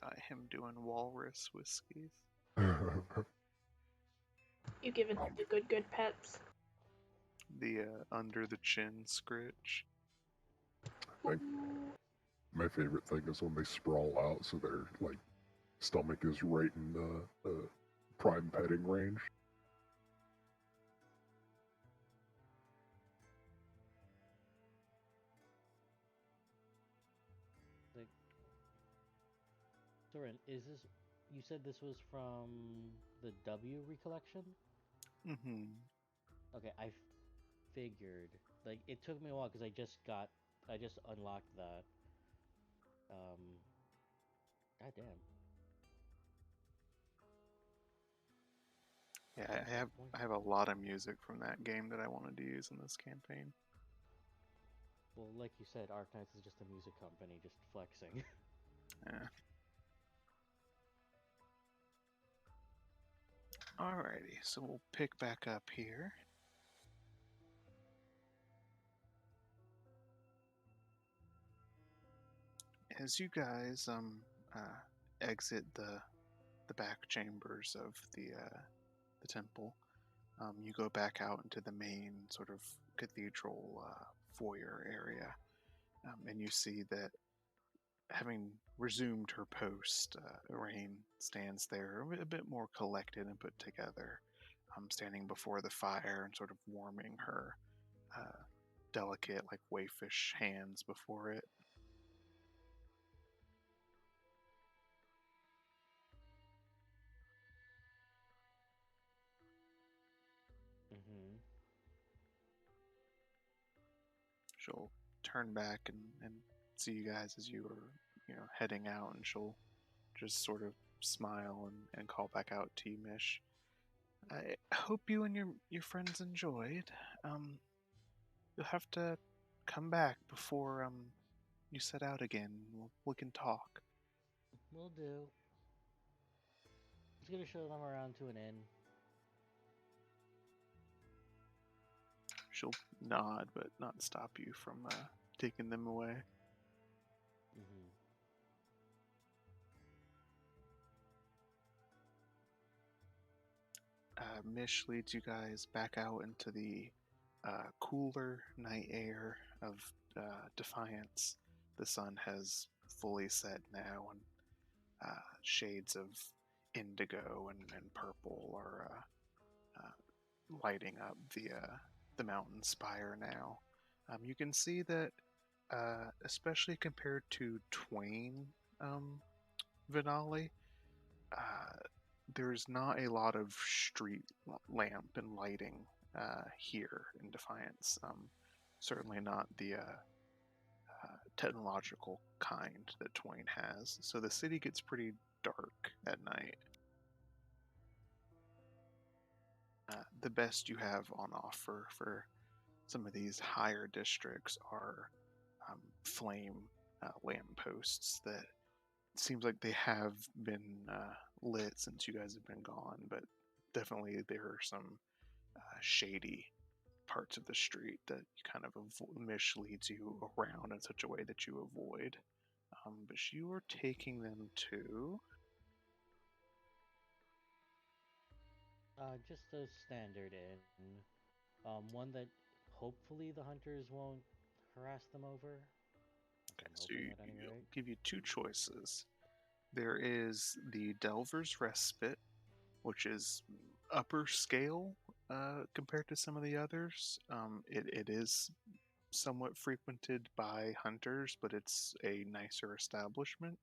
got him doing walrus whiskeys. You giving him the good pets. The under the chin scritch. Like, my favorite thing is when they sprawl out so their like stomach is right in the prime petting range. Like, Soren, is this? You said this was from the W recollection? Mm-hmm. Okay, I figured. Like, it took me a while because I just unlocked that. God damn. Yeah, I have a lot of music from that game that I wanted to use in this campaign. Well, like you said, Arknights is just a music company, just flexing. Yeah. Alrighty, so we'll pick back up here. As you guys exit the back chambers of the temple, you go back out into the main sort of cathedral foyer area, and you see that having resumed her post, Rain stands there a bit more collected and put together, standing before the fire and sort of warming her delicate, like waifish hands before it. Mm-hmm. She'll turn back and see you guys as you are, heading out, and she'll just sort of smile and call back out to you, Mish. I hope you and your friends enjoyed. You'll have to come back before you set out again. We can talk. Will do. Just gonna show them around to an inn. She'll nod, but not stop you from taking them away. Mm-hmm. Mish leads you guys back out into the cooler night air of Defiance. The sun has fully set now, and shades of indigo and purple are lighting up the mountain spire now. You can see that, especially compared to Twain Vinali, there's not a lot of street lamp and lighting here in Defiance. Certainly not the technological kind that Twain has. So the city gets pretty dark at night. The best you have on offer for some of these higher districts are flame lampposts that seems like they have been lit since you guys have been gone, but definitely there are some shady parts of the street that kind of Mish leads you around in such a way that you avoid. But you are taking them to. Just a standard inn. One that hopefully the hunters won't harass them over. Okay, I'm so hoping at any you'll rate. give you two choices. There is the Delver's Respite, which is upper scale compared to some of the others. It is somewhat frequented by hunters, but it's a nicer establishment.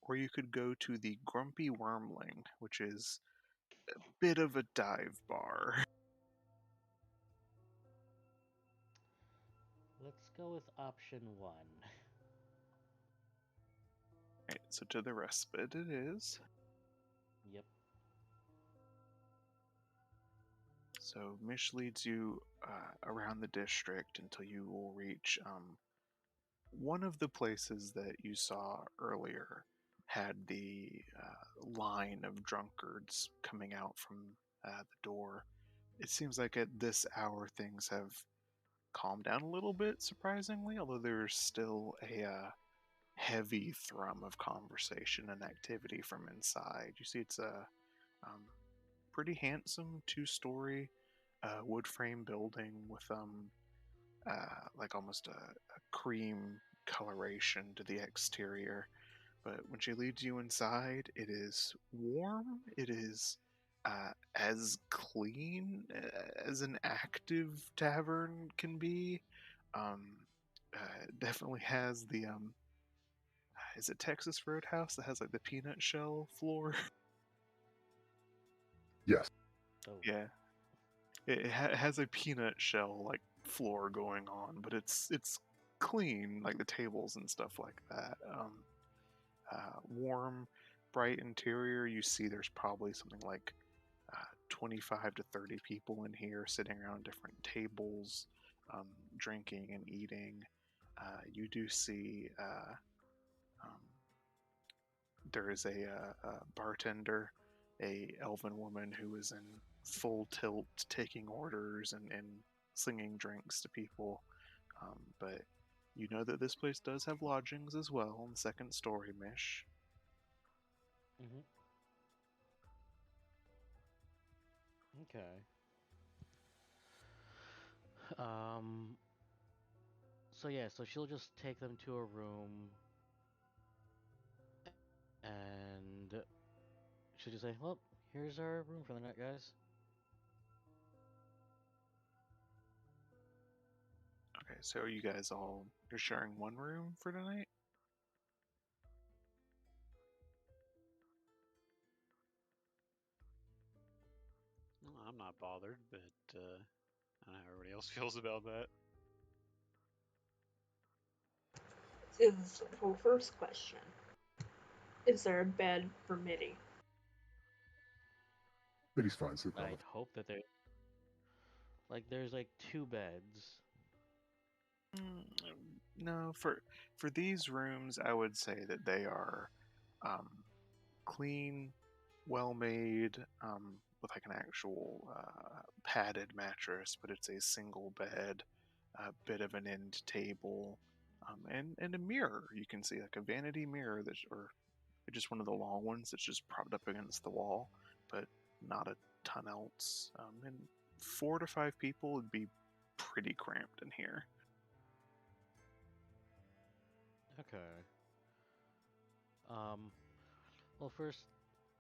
Or you could go to the Grumpy Wormling, which is a bit of a dive bar. Let's go with option one. Right, so to the Respite it is. Yep. So Mish leads you around the district until you will reach one of the places that you saw earlier had the line of drunkards coming out from the door. It seems like at this hour things have calmed down a little bit, surprisingly, although there's still heavy thrum of conversation and activity from inside. You see, it's a pretty handsome two-story wood frame building with like almost a cream coloration to the exterior. But when she leads you inside, it is warm. It is as clean as an active tavern can be. Um, it definitely has the is it Texas Roadhouse that has like the peanut shell floor? Yes. Oh, Yeah, it has a peanut shell like floor going on, but it's clean, like the tables and stuff like that. Warm, bright interior. You see, there's probably something like 25 to 30 people in here sitting around different tables, drinking and eating. You do see um, there is a bartender, a elven woman who is in full tilt, taking orders and slinging drinks to people. But you know that this place does have lodgings as well on the second story, Mish. hmm. Okay. Um. So yeah, so she'll just take them to a room, and she'll just say, "Well, here's our room for the night, guys." Okay, so are you guys all you're sharing one room for tonight? Well, I'm not bothered, but I don't know how everybody else feels about that. So first question. Is there a bed for Mitty? But he's fine. Sleep on I'd hope that there's like two beds. Mm, no, for these rooms, I would say that they are um, clean, well made, with like an actual padded mattress, but it's a single bed, a bit of an end table, and a mirror. You can see like a vanity mirror or just one of the long ones that's just propped up against the wall, but not a ton else. And 4 to 5 people would be pretty cramped in here. Okay. Um. Well, first,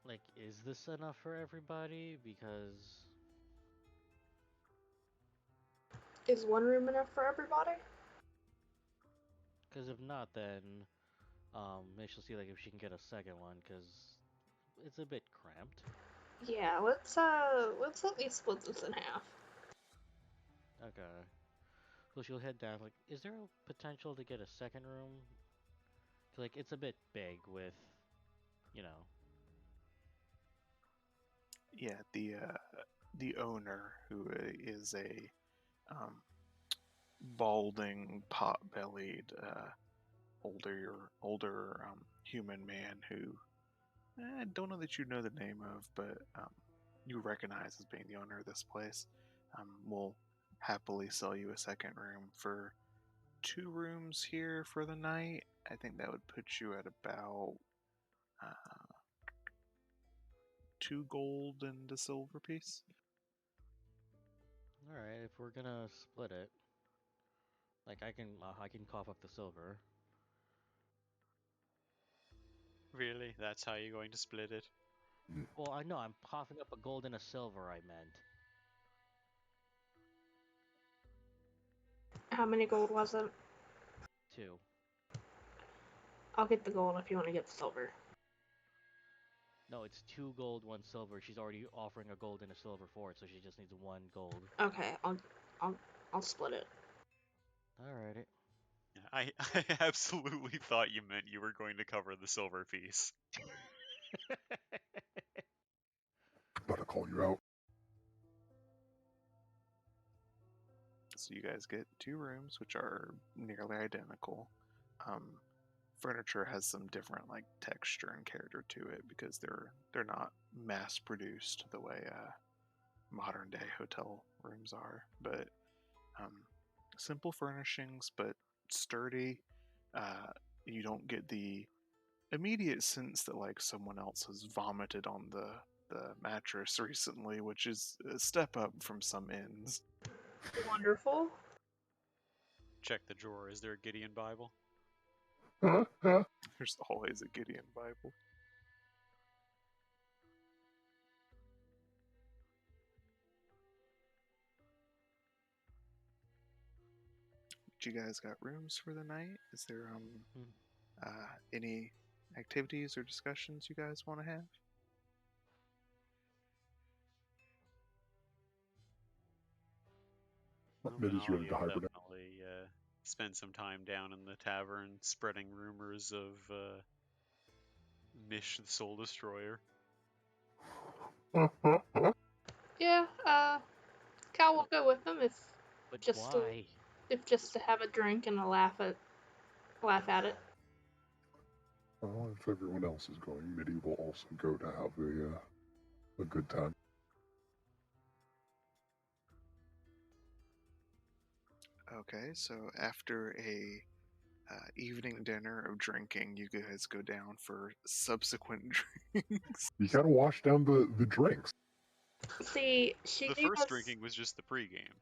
like, is this enough for everybody? Is one room enough for everybody? Because if not, then maybe she'll see like if she can get a second one, because it's a bit cramped. Yeah, let's at least split this in half. Okay. So she'll head down. Like, is there a potential to get a second room? 'Cause, like, it's a bit big with, you know. Yeah, the owner, who is a um, balding, pot-bellied, older human man who I don't know that you know the name of, but you recognize as being the owner of this place, will happily sell you a second room for 2 rooms here for the night. I think that would put you at about 2 gold and a silver piece. All right, if we're gonna split it, like I can cough up the silver. Really? That's how you're going to split it? Well, I know I'm coughing up a gold and a silver. I meant. How many gold was it? 2. I'll get the gold if you want to get the silver. No, it's 2 gold, 1 silver. She's already offering a gold and a silver for it, so she just needs 1 gold. Okay, I'll split it. Alrighty. Yeah, I absolutely thought you meant you were going to cover the silver piece. About to call you out. So you guys get 2 rooms, which are nearly identical. Furniture has some different like texture and character to it because they're not mass produced the way modern day hotel rooms are. But simple furnishings, but sturdy. you don't get the immediate sense that like someone else has vomited on the mattress recently, which is a step up from some inns. Wonderful. Check the drawer. Is there a Gideon Bible? There's always a Gideon Bible. You guys got rooms for the night? Is there any activities or discussions you guys want to have? What mid is you ready to hibernate? Definitely spend some time down in the tavern spreading rumors of Mish the Soul Destroyer. Yeah, Cal will go with them if But just why? to have a drink and a laugh at it. Well, if everyone else is going, Mitty will also go to have a good time. Okay, so after a evening dinner of drinking, you guys go down for subsequent drinks. You gotta wash down the drinks. See, she The gave first us, drinking was just the pregame.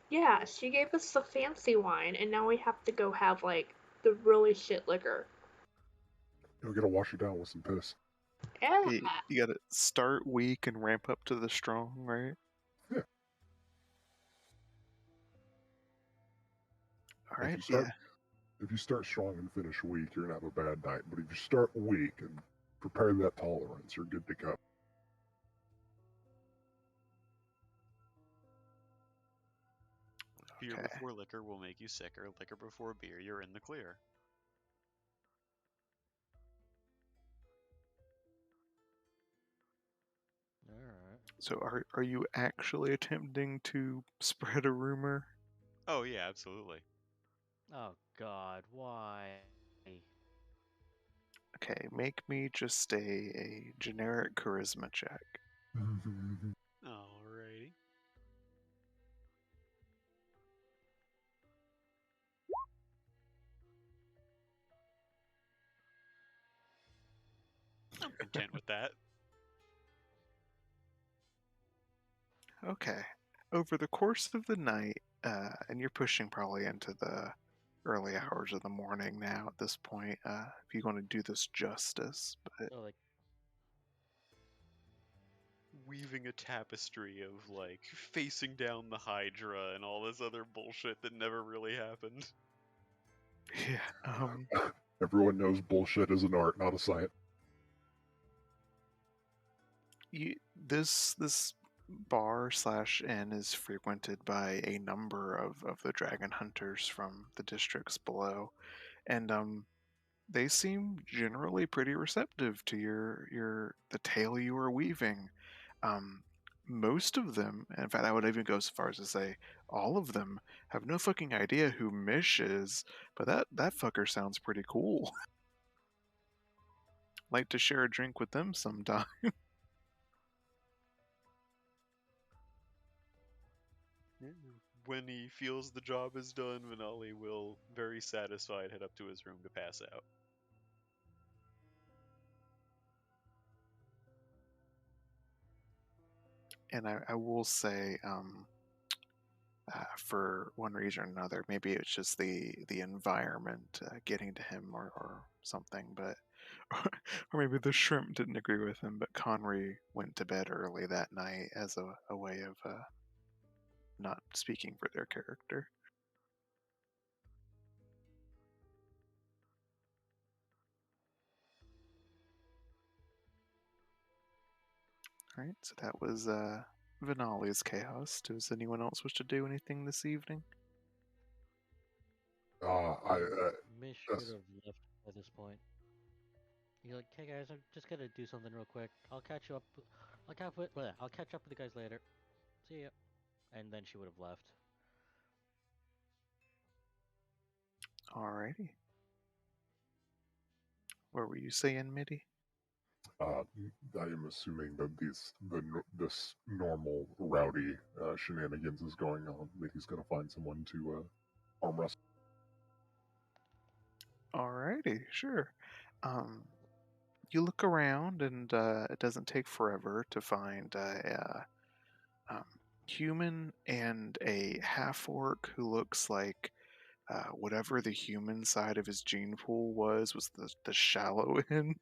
yeah, she gave us the fancy wine, and now we have to go have like the really shit liquor. You gotta wash it down with some piss. Yeah. You gotta start weak and ramp up to the strong, right? Yeah. All right, If you start strong and finish weak, you're gonna have a bad night. But if you start weak and prepare that tolerance, you're good to go. Beer Okay. before liquor will make you sicker. Liquor before beer, you're in the clear. Alright. So are you actually attempting to spread a rumor? Oh yeah, absolutely. Oh god, why? Okay, make me just a generic charisma check. Alrighty. I'm content with that. Okay. Over the course of the night, and you're pushing probably into the early hours of the morning now at this point, if you want to do this justice, but So like, Weaving a tapestry of like facing down the Hydra and all this other bullshit that never really happened. yeah, Everyone knows bullshit is an art, not a science. this bar slash inn is frequented by a number of the dragon hunters from the districts below, and they seem generally pretty receptive to the tale you were weaving. Most of them, in fact, I would even go so far as to say all of them, have no fucking idea who Mish is, but that fucker sounds pretty cool. Like to share a drink with them sometime. When he feels the job is done, Vinali will, very satisfied, head up to his room to pass out. And I will say, for one reason or another, maybe it's just the environment getting to him or something, but or maybe the shrimp didn't agree with him. But Conry went to bed early that night as a way of not speaking for their character. All right, so that was Vinali's chaos. Does anyone else wish to do anything this evening? Mish Yes. should have left at this point. You're like, hey guys, I'm just gonna do something real quick. I'll catch you up. I'll catch up with the guys later. See ya. And then she would have left. Alrighty. What were you saying, Mitty? I am assuming that this normal rowdy shenanigans is going on. That he's going to find someone to arm wrestle. Alrighty. Alrighty, sure. Um, you look around, and it doesn't take forever to find a human and a half orc who looks like whatever the human side of his gene pool was the shallow end.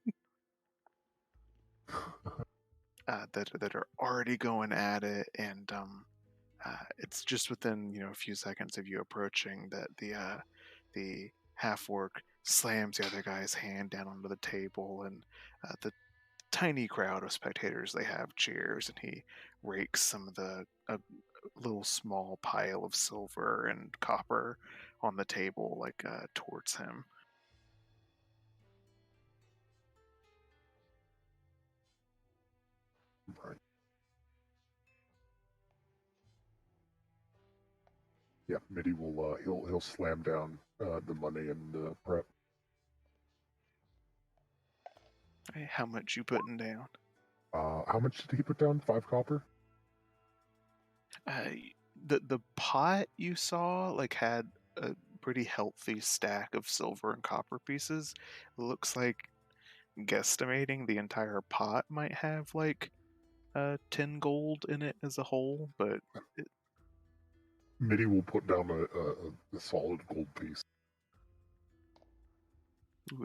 That are already going at it, and it's just within a few seconds of you approaching that the half orc slams the other guy's hand down onto the table, and the tiny crowd of spectators, they have cheers, and he rakes some of the little small pile of silver and copper on the table like towards him. Right. Yeah, Mitty will he'll slam down the money and prep. Hey, how much you putting down? How much did he put down? 5 copper? The pot you saw like had a pretty healthy stack of silver and copper pieces. It looks like, guesstimating, the entire pot might have like 10 gold in it as a whole, but Mitty will put down a solid gold piece.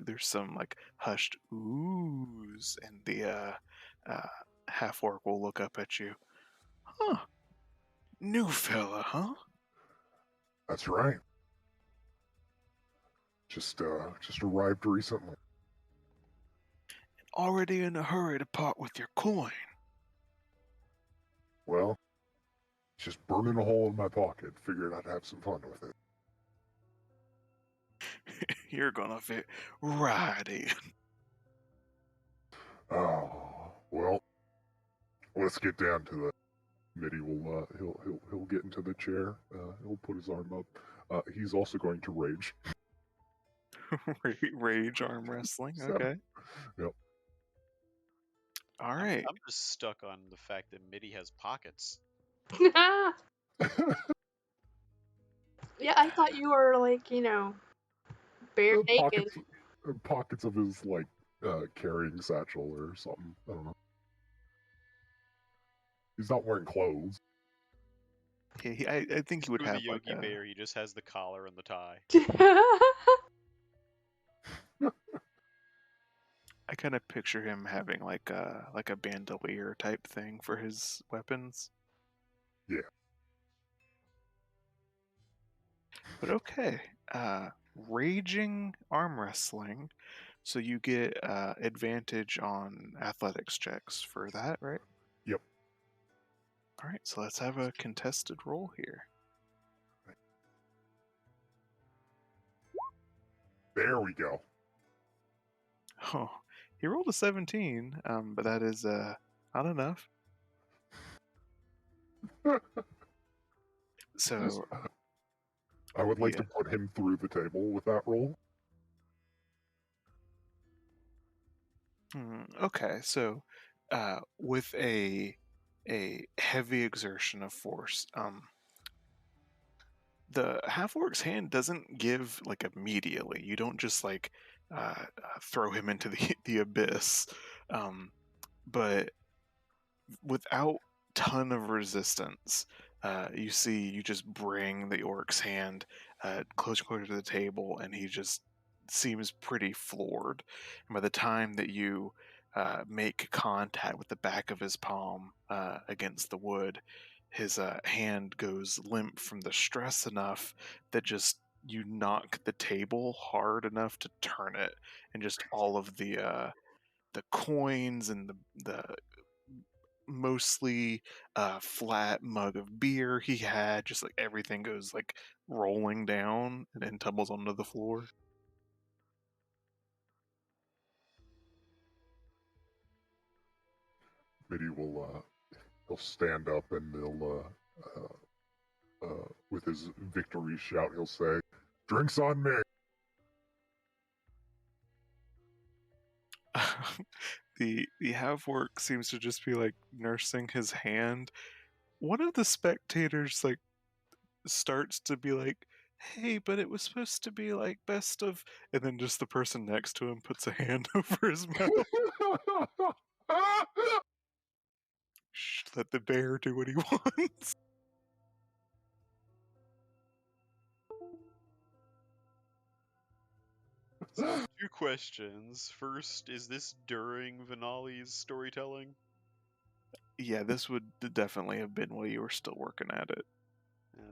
there's some like hushed oohs, and the half orc will look up at you. Huh? New fella, huh? That's right. Just arrived recently. Already in a hurry to part with your coin. Well, it's just burning a hole in my pocket. Figured I'd have some fun with it. You're gonna fit right in. Oh, well, let's get down to the. Mitty will he'll get into the chair. He'll put his arm up. He's also going to rage. Rage arm wrestling. So, Okay. Yep. All right. I'm just stuck on the fact that Mitty has pockets. Yeah, I thought you were like, bare naked. Pockets of his like carrying satchel or something. I don't know. He's not wearing clothes. Yeah, I think he would Screw have the like Yogi Bear. He just has the collar and the tie. I kind of picture him having like a bandolier type thing for his weapons. Yeah. But okay. Raging arm wrestling. So you get advantage on athletics checks for that, right? Yep. All right, so let's have a contested roll here. There we go. Oh, he rolled a 17, but that is not enough. So I would like yeah. to put him through the table with that roll. Okay, so with a heavy exertion of force, the half orc's hand doesn't give like immediately. You don't just like throw him into the abyss, but without ton of resistance, you just bring the orc's hand closer to the table, and he just seems pretty floored. And by the time that you make contact with the back of his palm against the wood, his hand goes limp from the stress enough that just you knock the table hard enough to turn it, and just all of the coins and the mostly flat mug of beer he had, just like everything goes like rolling down and then tumbles onto the floor. Mitty will he'll stand up and he'll with his victory shout he'll say, "Drinks on me." The half orc seems to just be like nursing his hand. One of the spectators like starts to be like, hey, but it was supposed to be like best of, and then just the person next to him puts a hand over his mouth. Shh, let the bear do what he wants. So, two questions. First, is this during Vinali's storytelling? Yeah, this would definitely have been while you were still working at it.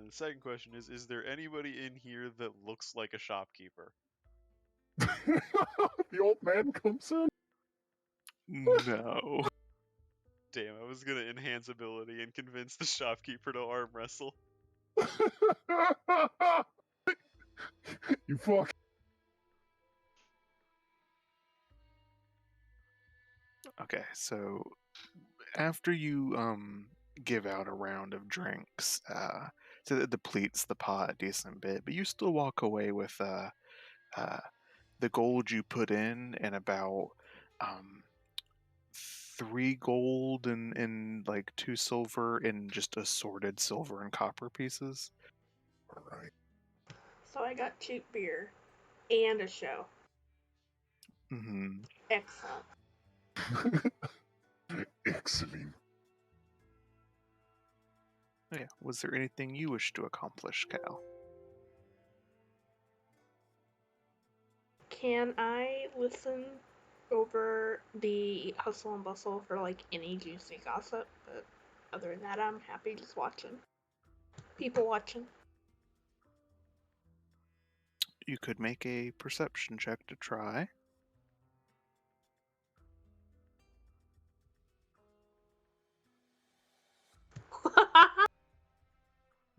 The second question is there anybody in here that looks like a shopkeeper? The old man comes in. No. Damn, I was gonna enhance ability and convince the shopkeeper to arm wrestle. You fuck. Okay, so after you give out a round of drinks, so that depletes the pot a decent bit, but you still walk away with the gold you put in and about 3 gold and like 2 silver in just assorted silver and copper pieces. All right. So I got cheap beer and a show. Mm-hmm. Excellent. Excellent. Oh, yeah. Was there anything you wish to accomplish, Cal? Can I listen over the hustle and bustle for like any juicy gossip? But other than that, I'm happy just watching. People watching. You could make a perception check to try.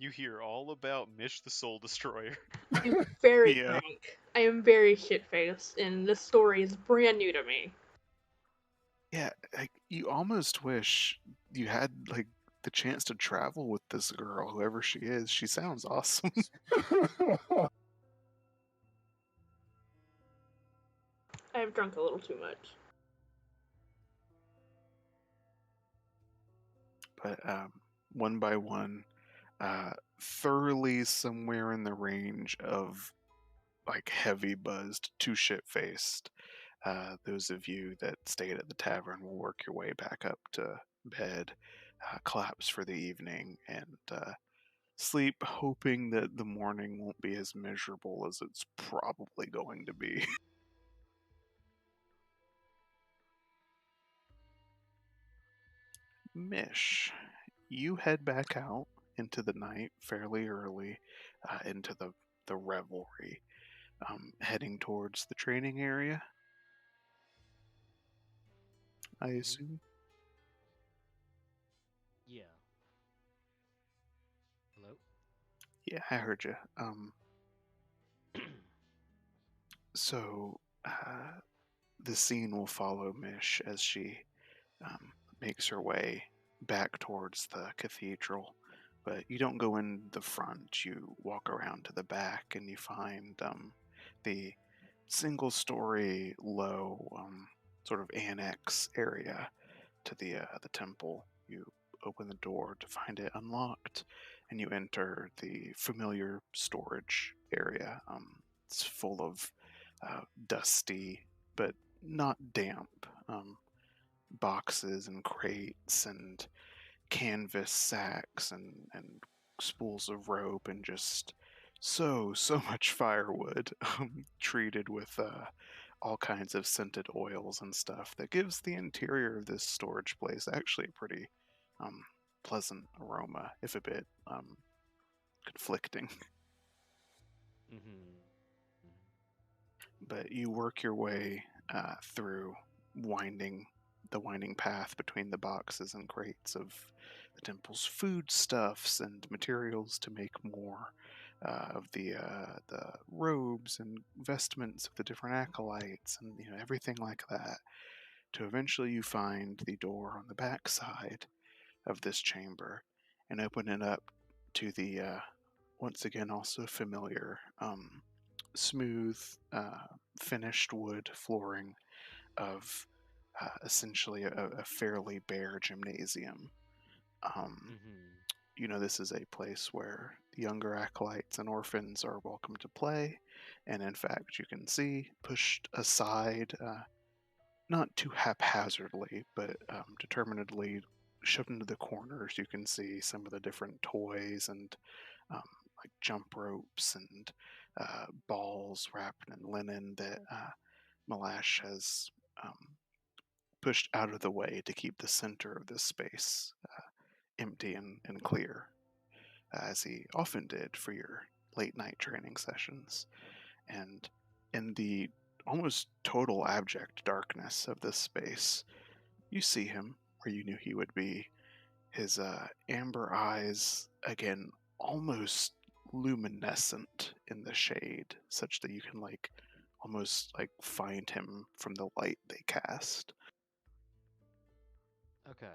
You hear all about Mish the Soul Destroyer. I'm very Yeah. frank. I am very shit-faced, and this story is brand new to me. Yeah, like, you almost wish you had like the chance to travel with this girl, whoever she is. She sounds awesome. I've drunk a little too much. But one by one, thoroughly somewhere in the range of like heavy buzzed to shit faced. Those of you that stayed at the tavern will work your way back up to bed, collapse for the evening, and sleep, hoping that the morning won't be as miserable as it's probably going to be. Mish, you head back out into the night fairly early, into the revelry, heading towards the training area, I assume. Yeah. Hello? Yeah, I heard you. So the scene will follow Mish as she makes her way back towards the cathedral. But you don't go in the front, you walk around to the back and you find the single story low sort of annex area to the temple. You open the door to find it unlocked and you enter the familiar storage area. It's full of dusty but not damp boxes and crates and canvas sacks and spools of rope and just so much firewood treated with all kinds of scented oils and stuff that gives the interior of this storage place actually a pretty um, pleasant aroma, if a bit conflicting. Mm-hmm. But you work your way through the winding path between the boxes and crates of the temple's foodstuffs and materials to make more of the robes and vestments of the different acolytes and everything like that. To eventually you find the door on the back side of this chamber and open it up to the once again also familiar smooth finished wood flooring of essentially a fairly bare gymnasium. Mm-hmm. This is a place where younger acolytes and orphans are welcome to play, and in fact, you can see pushed aside, not too haphazardly, but determinedly shoved into the corners. You can see some of the different toys and like jump ropes and balls wrapped in linen that Malash has pushed out of the way to keep the center of this space empty and clear, as he often did for your late night training sessions. And in the almost total abject darkness of this space, you see him where you knew he would be. His amber eyes, again, almost luminescent in the shade, such that you can almost find him from the light they cast. Okay.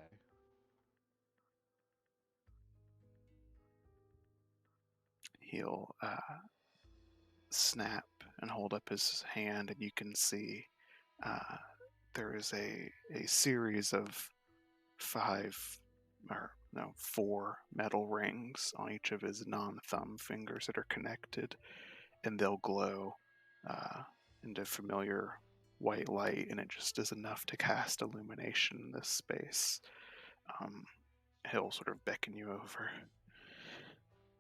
He'll snap and hold up his hand, and you can see there is a series of four metal rings on each of his non-thumb fingers that are connected, and they'll glow into familiar white light, and it just is enough to cast illumination in this space. He'll sort of beckon you over.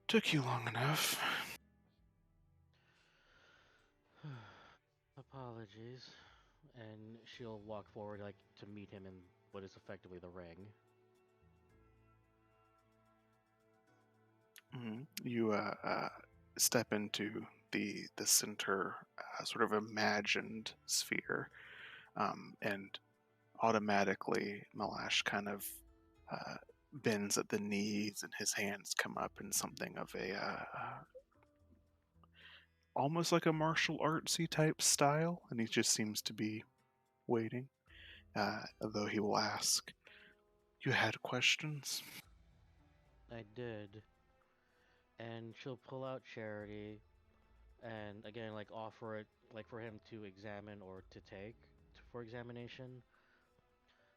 Took you long enough. Apologies. And she'll walk forward to meet him in what is effectively the ring. You step into the center, sort of imagined sphere, and automatically Malash kind of bends at the knees, and his hands come up in something of a almost like a martial artsy type style, and he just seems to be waiting. Although he will ask, "You had questions?" I did. And she'll pull out Charity, and again, offer it, for him to examine or to take for examination.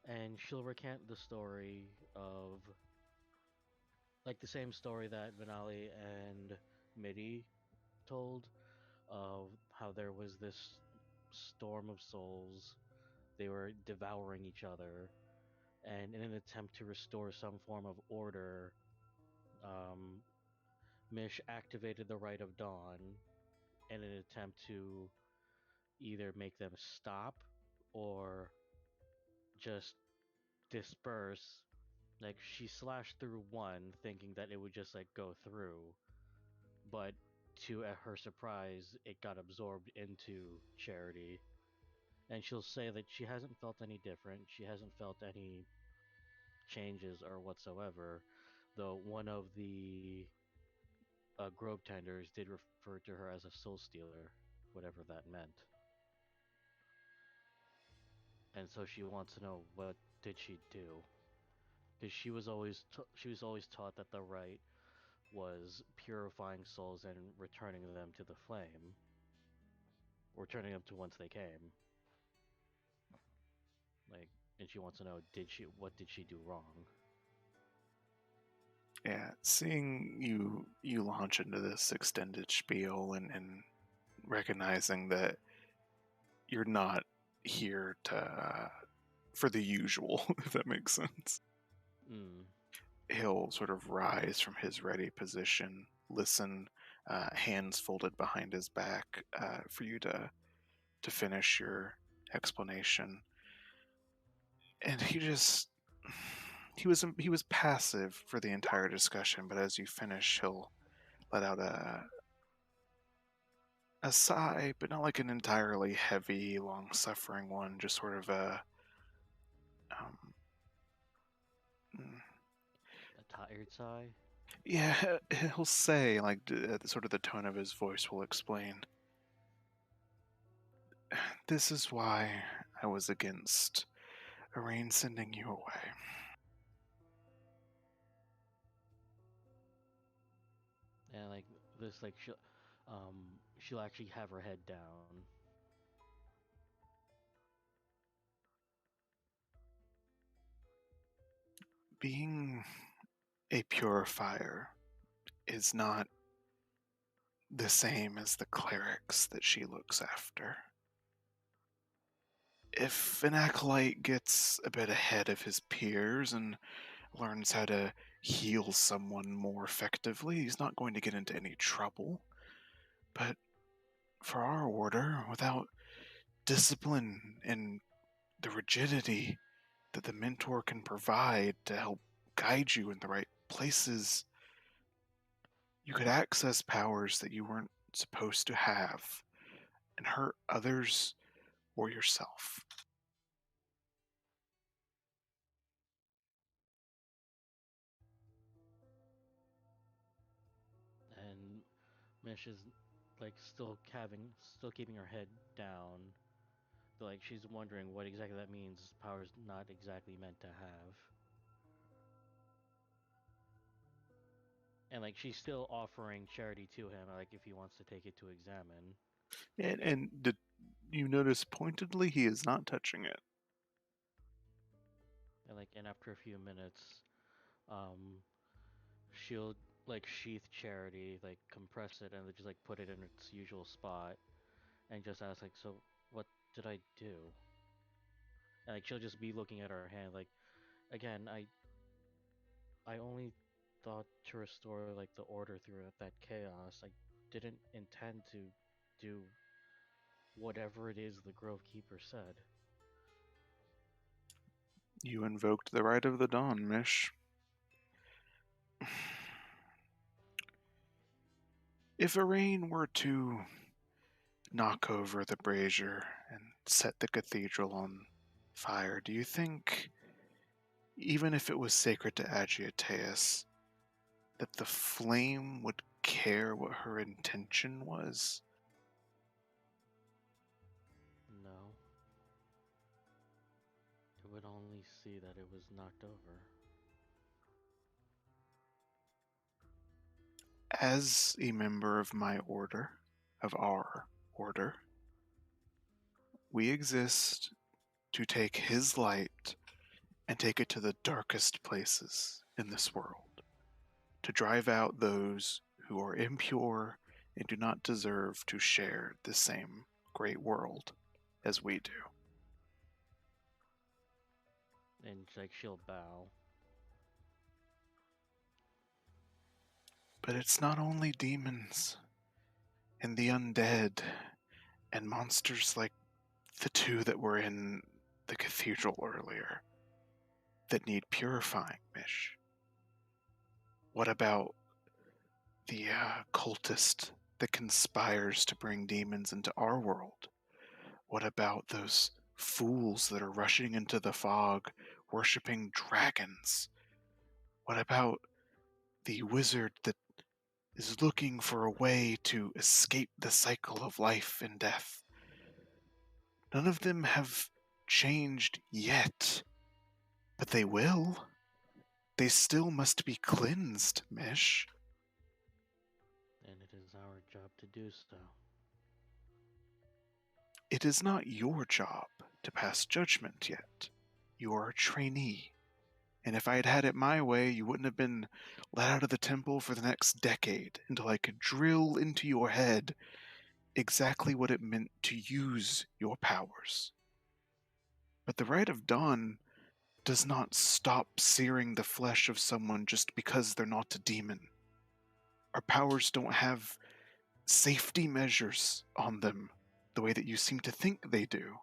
And she'll recant the story of, the same story that Vinali and Midi told, of how there was this storm of souls. They were devouring each other, and in an attempt to restore some form of order, Mish activated the Rite of Dawn in an attempt to either make them stop or just disperse. She slashed through one, thinking that it would just go through, but to her surprise, it got absorbed into Charity. And she'll say that she hasn't felt any different. She hasn't felt any changes or whatsoever, though one of the Grove Tenders did refer to her as a soul stealer, whatever that meant. And so she wants to know, what did she do? Because she was always taught that the rite was purifying souls and returning them to the flame, returning them to whence they came. And she wants to know, what did she do wrong? Yeah, seeing you launch into this extended spiel and recognizing that you're not here to for the usual, if that makes sense. He'll sort of rise from his ready position, listen, hands folded behind his back, for you to finish your explanation. And he was passive for the entire discussion, but as you finish, he'll let out a sigh, but not like an entirely heavy, long-suffering one, just sort of a tired sigh? Yeah, he'll say, sort of the tone of his voice will explain. This is why I was against Irene sending you away. And she'll actually have her head down. Being a purifier is not the same as the clerics that she looks after. If an acolyte gets a bit ahead of his peers and learns how to heal someone more effectively, he's not going to get into any trouble. But for our order, without discipline and the rigidity that the mentor can provide to help guide you in the right places, you could access powers that you weren't supposed to have and hurt others or yourself. And Mish is like still keeping her head down. But, like, she's wondering what exactly that means. Power's not exactly meant to have. And, like, she's still offering charity to him, like, if he wants to take it to examine. And did you notice pointedly he is not touching it? And after a few minutes, she'll like sheath charity, like compress it, and then just like put it in its usual spot, and just ask like, "So what did I do?" And like she'll just be looking at her hand, like, again, I only thought to restore like the order through that chaos. I didn't intend to do whatever it is the Grove Keeper said. You invoked the right of the dawn, Mish. If Arain were to knock over the brazier and set the cathedral on fire, do you think, even if it was sacred to Agiateus, that the flame would care what her intention was? No. It would only see that it was knocked over. As a member of my order, of our order, we exist to take his light and take it to the darkest places in this world, to drive out those who are impure and do not deserve to share the same great world as we do. And like she'll bow. But it's not only demons and the undead and monsters like the two that were in the cathedral earlier that need purifying, Mish. What about the cultist that conspires to bring demons into our world? What about those fools that are rushing into the fog, worshipping dragons? What about the wizard that is looking for a way to escape the cycle of life and death? None of them have changed yet, but they will. They still must be cleansed, Mish. And it is our job to do so. It is not your job to pass judgment yet. You are a trainee. And if I had had it my way, you wouldn't have been let out of the temple for the next decade until I could drill into your head exactly what it meant to use your powers. But the Rite of Dawn does not stop searing the flesh of someone just because they're not a demon. Our powers don't have safety measures on them the way that you seem to think they do.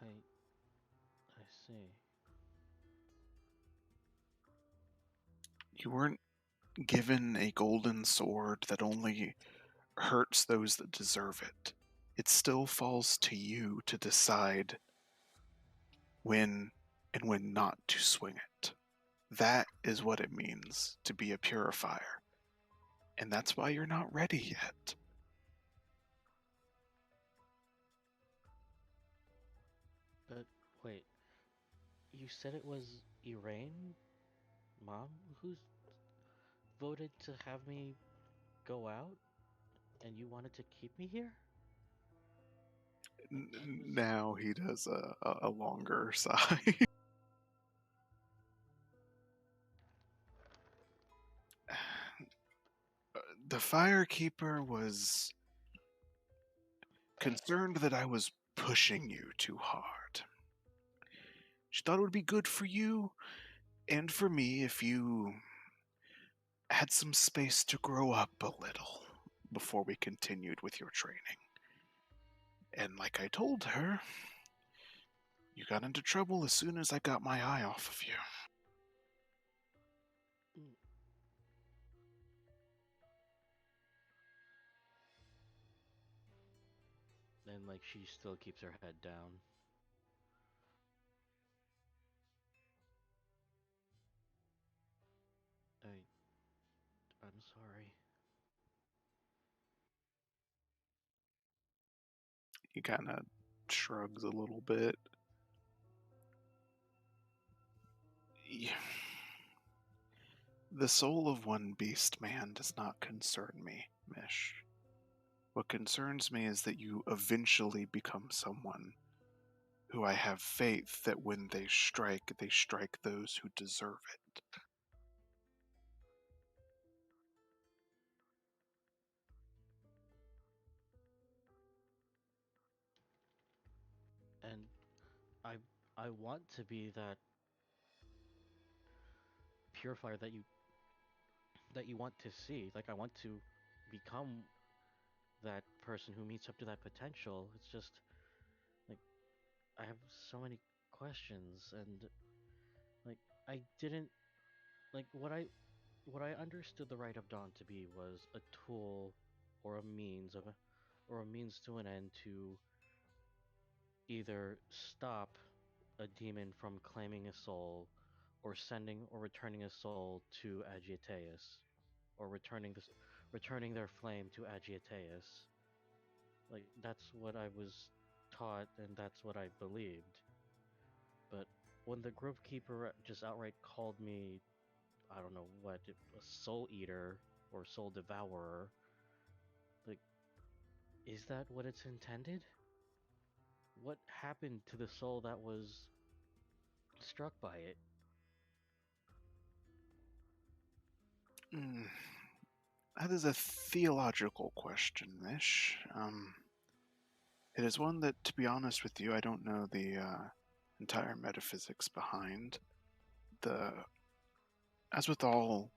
I see. You weren't given a golden sword that only hurts those that deserve it. It still falls to you to decide when and when not to swing it. That is what it means to be a purifier. And that's why you're not ready yet. But wait, you said it was Iraine, Mom, who's voted to have me go out, and you wanted to keep me here? Now he does a longer sigh. The Firekeeper was concerned that I was pushing you too hard. She thought it would be good for you and for me if you had some space to grow up a little before we continued with your training. And like I told her, you got into trouble as soon as I got my eye off of you. And like she still keeps her head down. I'm sorry. He kind of shrugs a little bit. The soul of one beast man does not concern me, Mish. What concerns me is that you eventually become someone who I have faith that when they strike those who deserve it. And I I want to be that purifier that you want to see. Like I want to become that person who meets up to that potential. It's just like I have so many questions and like I didn't like what I understood the Rite of Dawn to be was a tool or a means to an end to either stop a demon from claiming a soul or sending or returning a soul to Agitaeus or returning their flame to Agitaeus. Like that's what I was taught and that's what I believed. But when the Grove Keeper just outright called me, I don't know what, a soul eater or soul devourer, like, is that what it's intended? What happened to the soul that was struck by it? Mm, that is a theological question, Mish. It is one that, to be honest with you, I don't know the entire metaphysics behind. As with all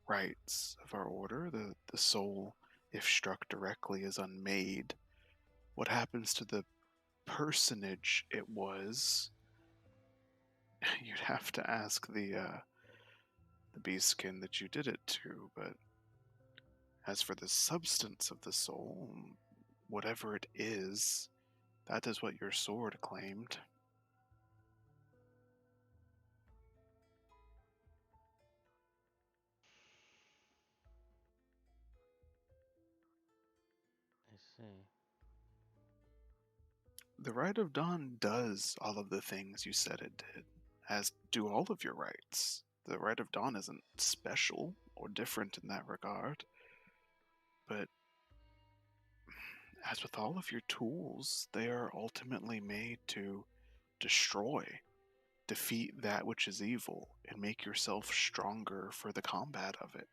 rites of our order, the soul, if struck directly, is unmade. What happens to the personage it was, you'd have to ask the beastkin that you did it to, but as for the substance of the soul, whatever it is, that is what your sword claimed. I see. The Rite of Dawn does all of the things you said it did, as do all of your rites. The Rite of Dawn isn't special or different in that regard, but as with all of your tools, they are ultimately made to destroy, defeat that which is evil, and make yourself stronger for the combat of it.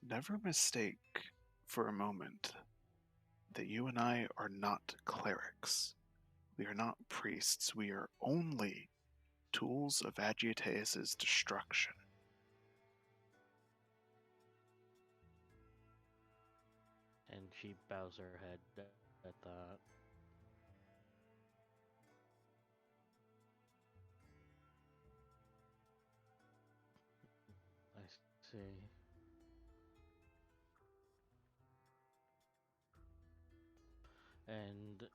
Never mistake for a moment that you and I are not clerics. We are not priests. We are only tools of Agitaeus' destruction. And she bows her head at that. I see. And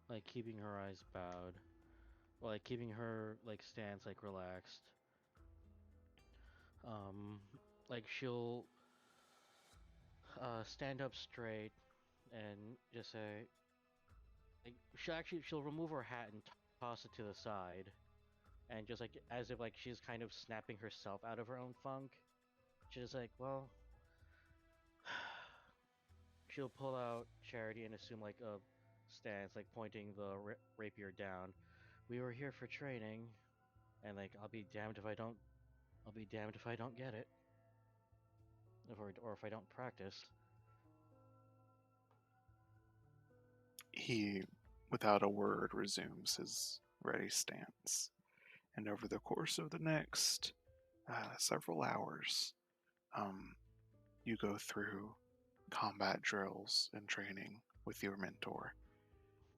like keeping her eyes bowed, or like keeping her like stance like relaxed. Um, like she'll stand up straight and just say, like she'll remove her hat and toss it to the side, and just like as if like she's kind of snapping herself out of her own funk. She's like, well, she'll pull out Charity and assume like a stance, like pointing the rapier down. we were here for training, and like I'll be damned if I don't. I'll be damned if I don't get it, or if I don't practice. He, without a word, resumes his ready stance, and over the course of the next several hours, you go through combat drills and training with your mentor.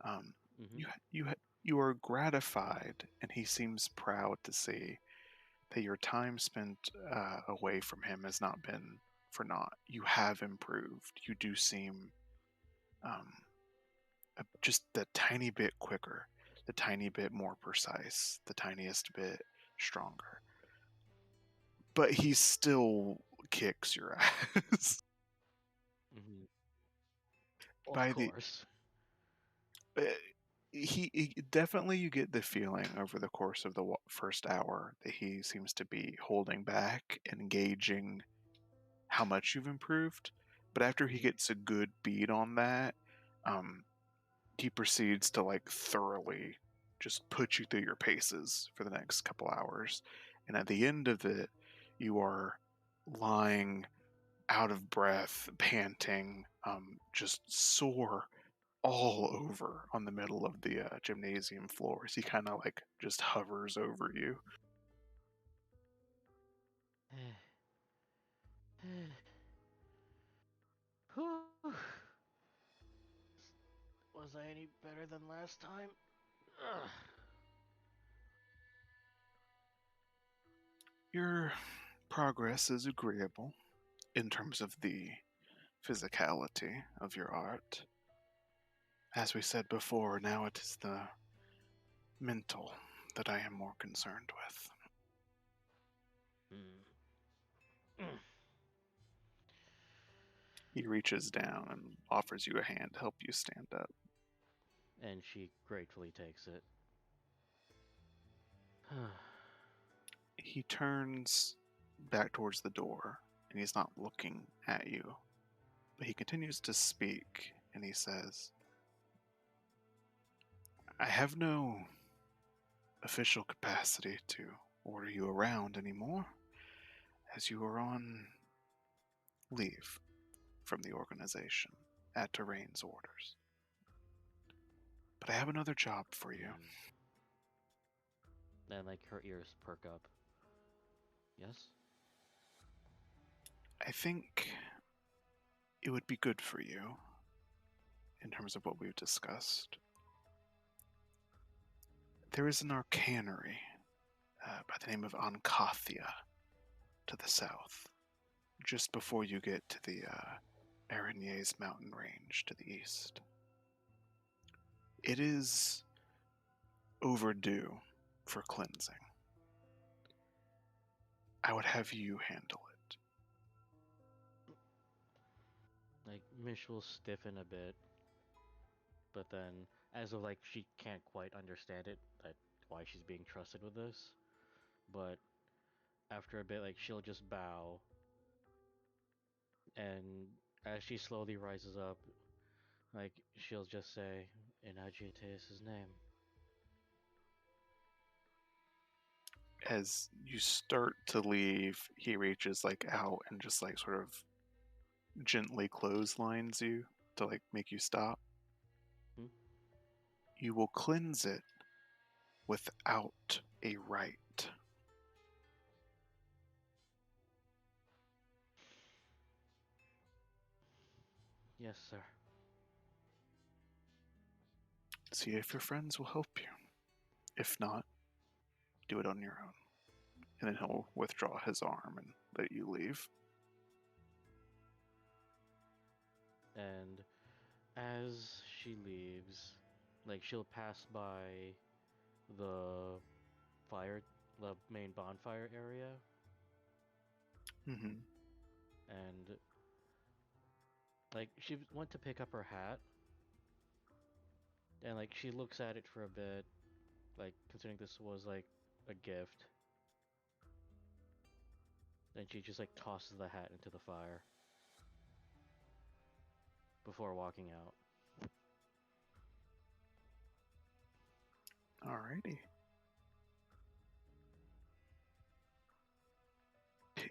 Mm-hmm. You are gratified, and he seems proud to see that your time spent away from him has not been for naught. You have improved. You do seem just the tiny bit quicker, the tiny bit more precise, the tiniest bit stronger. But he still kicks your ass. Mm-hmm. By Of the course. he definitely, you get the feeling over the course of the first hour that he seems to be holding back and gauging how much you've improved. But after he gets a good beat on that, um, he proceeds to like thoroughly just put you through your paces for the next couple hours. And at the end of it, you are lying out of breath, panting, just sore all over on the middle of the gymnasium floors. He kind of like just hovers over you. Whew. Was I any better than last time? Ugh. Your progress is agreeable in terms of the physicality of your art. As we said before, now it is the mental that I am more concerned with. Mm. He reaches down and offers you a hand to help you stand up. And she gratefully takes it. He turns back towards the door, and he's not looking at you. But he continues to speak, and he says, I have no official capacity to order you around anymore, as you are on leave from the organization at Terrain's orders. But I have another job for you. And like her ears perk up. Yes? I think it would be good for you, in terms of what we've discussed. There is an arcanery by the name of Ankathia to the south, just before you get to the Aranier's mountain range to the east. It is overdue for cleansing. I would have you handle it. Like Mish will stiffen a bit, but then as of like she can't quite understand it, that why she's being trusted with this. But after a bit, like she'll just bow, and as she slowly rises up, like she'll just say, "In Agitaeus' name." As you start to leave, he reaches like out and just like sort of gently clotheslines you to like make you stop. Hmm? You will cleanse it without a rite. Yes, sir. See if your friends will help you. If not, do it on your own. And then he'll withdraw his arm and let you leave. And as she leaves, like she'll pass by the fire, the main bonfire area, Mm-hmm. and like she went to pick up her hat, and like she looks at it for a bit, like considering this was like a gift. Then she just like tosses the hat into the fire before walking out. Alrighty.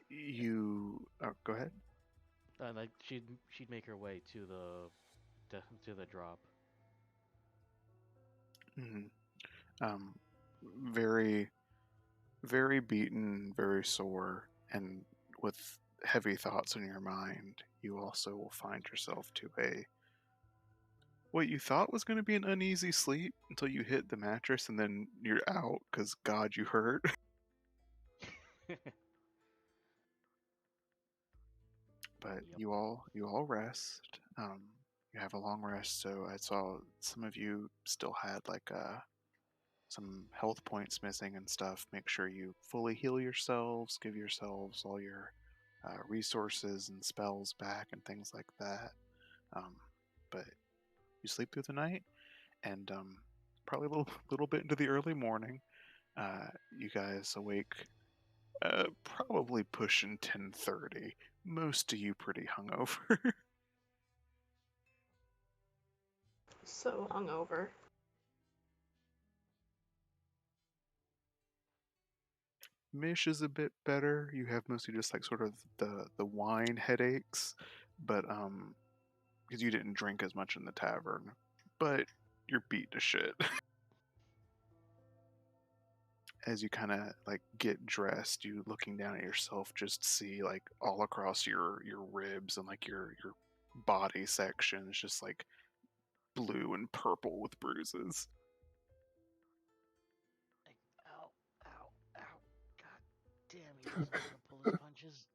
You go ahead. Like she'd make her way to the drop. Mhm. Very, very beaten, very sore, and with heavy thoughts in your mind, you also will find yourself to what you thought was going to be an uneasy sleep until you hit the mattress, and then you're out because God, you hurt. But Yep. you all rest. You have a long rest, so I saw some of you still had like some health points missing and stuff. Make sure you fully heal yourselves, give yourselves all your resources and spells back and things like that. Um, but you sleep through the night, and probably a little bit into the early morning, you guys awake. Probably pushing 10:30. Most of you pretty hungover. So hungover. Mish is a bit better. You have mostly just like sort of the wine headaches, but because you didn't drink as much in the tavern, but you're beat to shit. As you kind of like get dressed, you looking down at yourself, just see like all across your ribs and like your body section is just like blue and purple with bruises. Like, ow, ow, ow. God damn, he doesn't know how to pull his punches.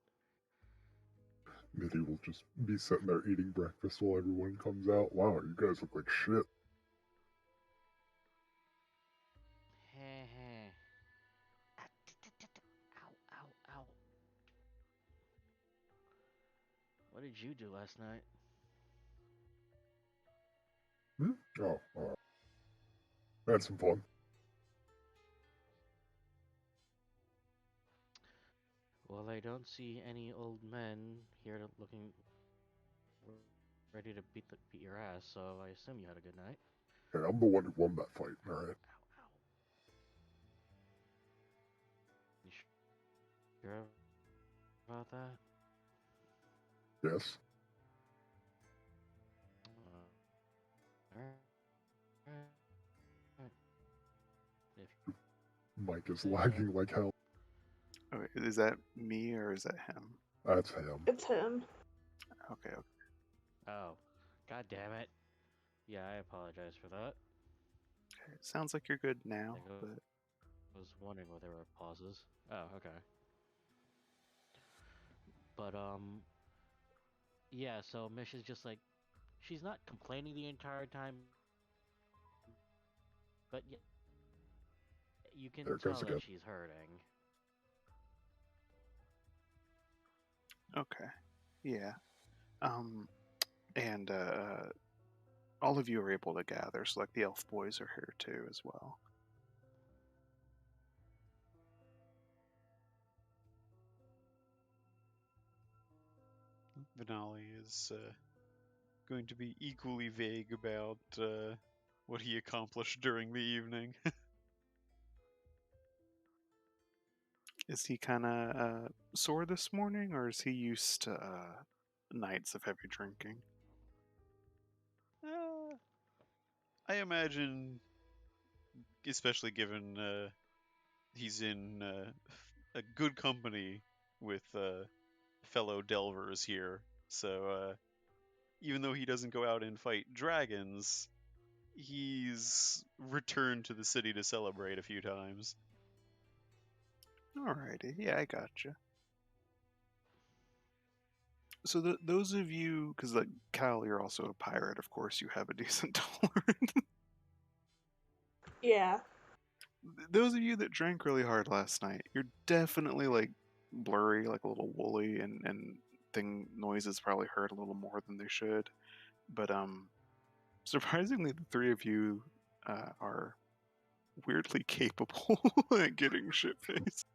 Mitty will just be sitting there eating breakfast while everyone comes out. Wow, you guys look like shit. Heh heh. Ah, ow, ow, ow. What did you do last night? Oh, I had some fun. Well, I don't see any old men here looking ready to beat your ass, so I assume you had a good night. Hey, I'm the one who won that fight, alright? Ow, ow. You sure about that? Yes. Alright. If Mike is you say so. lagging like hell. Okay, is that me or is that him? That's him. It's him. Okay. Oh, god damn it. Yeah, I apologize for that. Okay. Sounds like you're good now, Like, but I was wondering why there were pauses. Oh, okay. But yeah. So Mish is just like, she's not complaining the entire time, but you can There it tell goes that again. she's hurting. okay. Yeah. And all of you are able to gather, so like the elf boys are here too as well. Vinali is going to be equally vague about what he accomplished during the evening. Is he kind of sore this morning, or is he used to nights of heavy drinking? I imagine, especially given he's in a good company with fellow delvers here, so even though he doesn't go out and fight dragons, he's returned to the city to celebrate a few times. Alrighty, yeah, I gotcha. So those of you, because like Kyle, you're also a pirate, of course, you have a decent tolerance. Yeah. Those of you that drank really hard last night, you're definitely like blurry, like a little woolly, and thing noises probably hurt a little more than they should. But surprisingly, the three of you are weirdly capable at getting shit faced.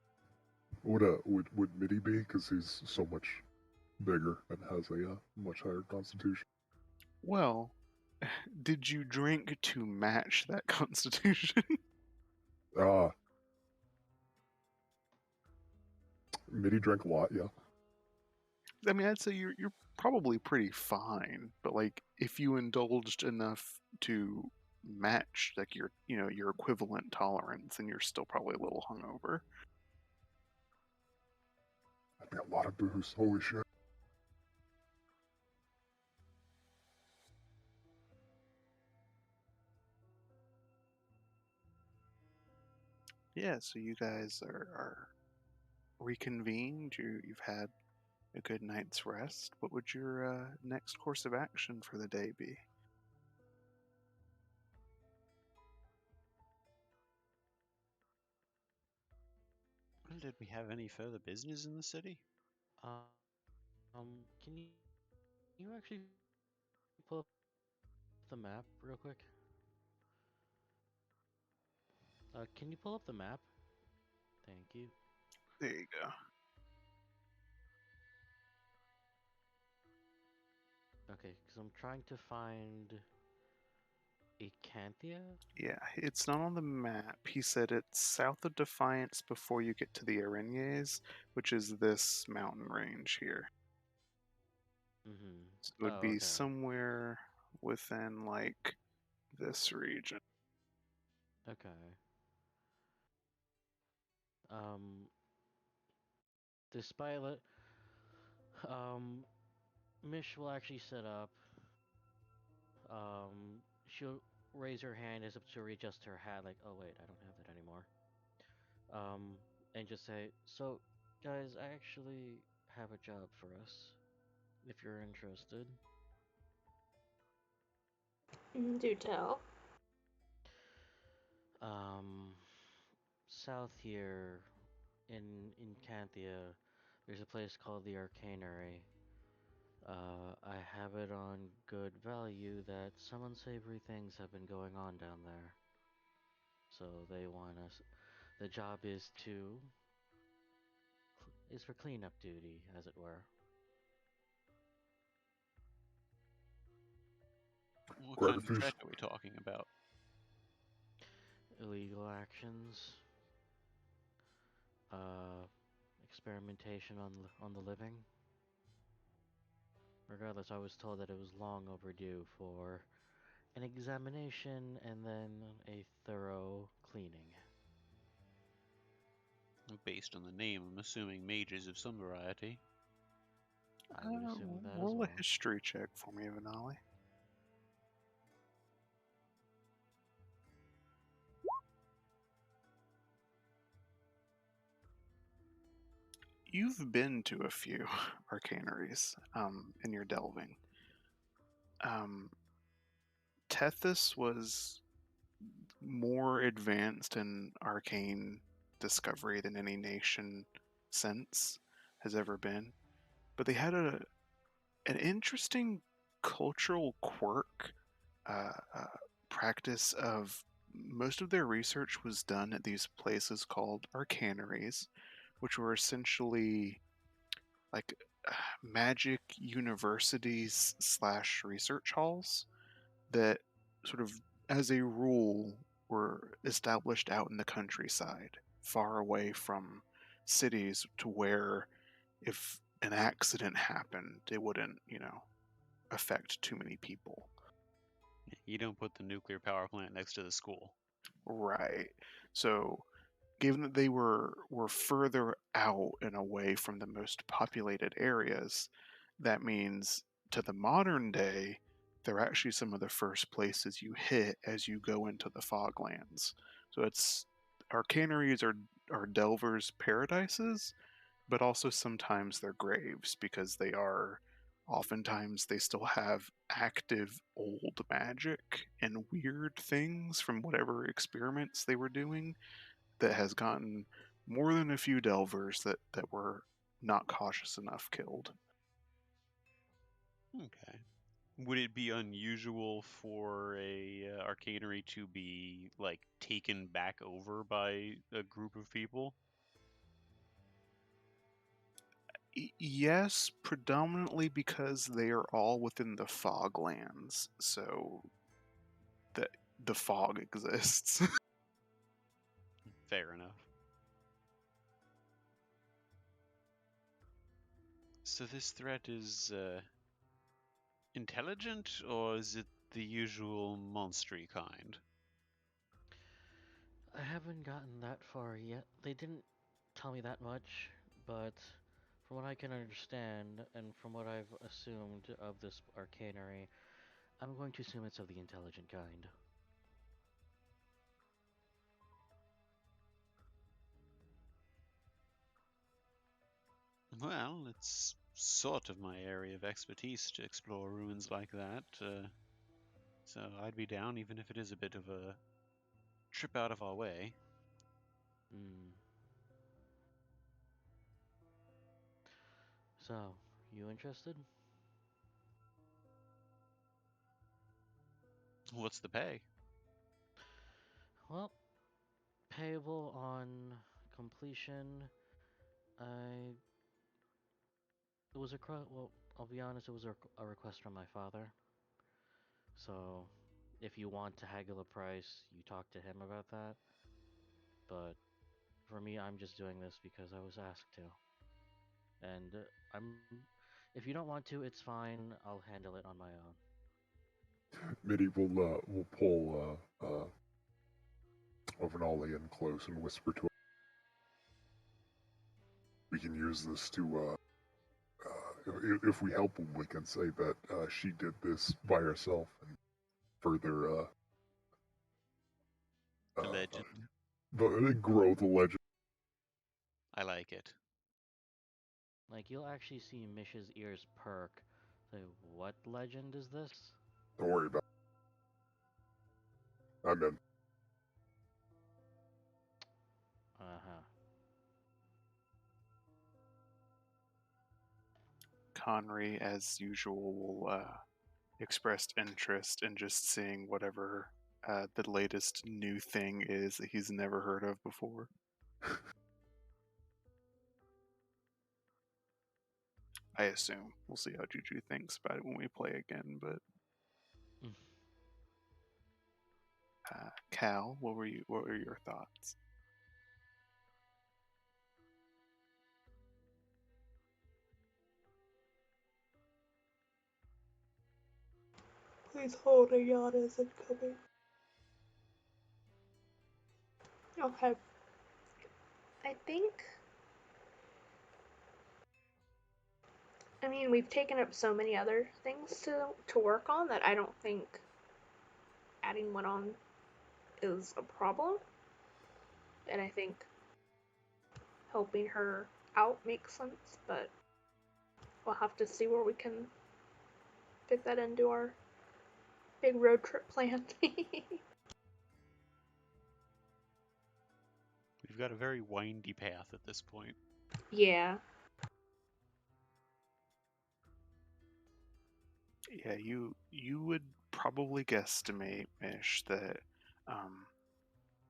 Would Mitty be? Because he's so much bigger and has a much higher constitution. Well, did you drink to match that constitution? Ah, Mitty drank a lot, yeah. I mean, I'd say you're probably pretty fine, but like if you indulged enough to match like your equivalent tolerance, then you're still probably a little hungover. That'd be a lot of booze. Holy shit. Yeah, so you guys are reconvened. You've had a good night's rest. What would your next course of action for the day be? Well, did we have any further business in the city? Can you actually pull up the map real quick? Can you pull up the map? Thank you. There you go. Okay, because I'm trying to find Acanthia. Yeah, it's not on the map. He said it's south of Defiance before you get to the Arenyes, which is this mountain range here. Mm-hmm. So it would Oh, be okay. somewhere within like this region. Okay. Despite it, Mish will actually set up. She'll raise her hand as if to readjust her hat, like, oh wait, I don't have that anymore. And just say, so, guys, I actually have a job for us, if you're interested. Do tell. South here, in Canthia, there's a place called the Arcanery. I have it on good value that some unsavory things have been going on down there. So they want us. The job is for cleanup duty, as it were. What Grab kind a of few. threat are we talking about? Illegal actions. Experimentation on the living. Regardless, I was told that it was long overdue for an examination and then a thorough cleaning. Based on the name, I'm assuming mages of some variety. I would assume that as Roll a well. history check for me, Vanali. You've been to a few arcaneries in your delving. Tethys was more advanced in arcane discovery than any nation since has ever been, but they had an interesting cultural quirk practice of most of their research was done at these places called arcaneries, which were essentially like magic universities slash research halls that sort of as a rule were established out in the countryside far away from cities to where if an accident happened it wouldn't affect too many people. You don't put the nuclear power plant next to the school. Right. So given that they were further out and away from the most populated areas, that means to the modern day, they're actually some of the first places you hit as you go into the foglands. So it's arcaneries are delvers' paradises, but also sometimes they're graves because they are oftentimes they still have active old magic and weird things from whatever experiments they were doing that has gotten more than a few delvers that were not cautious enough killed. Okay. Would it be unusual for a arcanery to be like taken back over by a group of people? Yes, predominantly because they are all within the foglands, so that the fog exists. Fair enough. So this threat is intelligent, or is it the usual monstery kind? I haven't gotten that far yet. They didn't tell me that much, but from what I can understand and from what I've assumed of this arcanery, I'm going to assume it's of the intelligent kind. Well, it's sort of my area of expertise to explore ruins like that, so I'd be down even if it is a bit of a trip out of our way. Hmm. So, you interested? What's the pay? Well, payable on completion. I. It was a well. I'll be honest. It was a request from my father. So, if you want to haggle a price, you talk to him about that. But for me, I'm just doing this because I was asked to. And I'm. If you don't want to, it's fine. I'll handle it on my own. Mitty will pull Ovenali in close and whisper to him. We can use this to, if we help him, we can say that she did this by herself and further Legend. grow the legend. I like it. Like, you'll actually see Mish's ears perk. Say, what legend is this? Don't worry about it. I'm in. Uh-huh. Conry, as usual, will expressed interest in just seeing whatever the latest new thing is that he's never heard of before. I assume. We'll see how Juju thinks about it when we play again, but Mm. Cal, what were your thoughts? Please hold, a yacht isn't coming. Okay. I think. I mean, we've taken up so many other things to work on that I don't think adding one on is a problem. And I think helping her out makes sense, but we'll have to see where we can fit that into our big road trip plan. We've got a very windy path at this point. Yeah. Yeah, you would probably guesstimate, Mish, that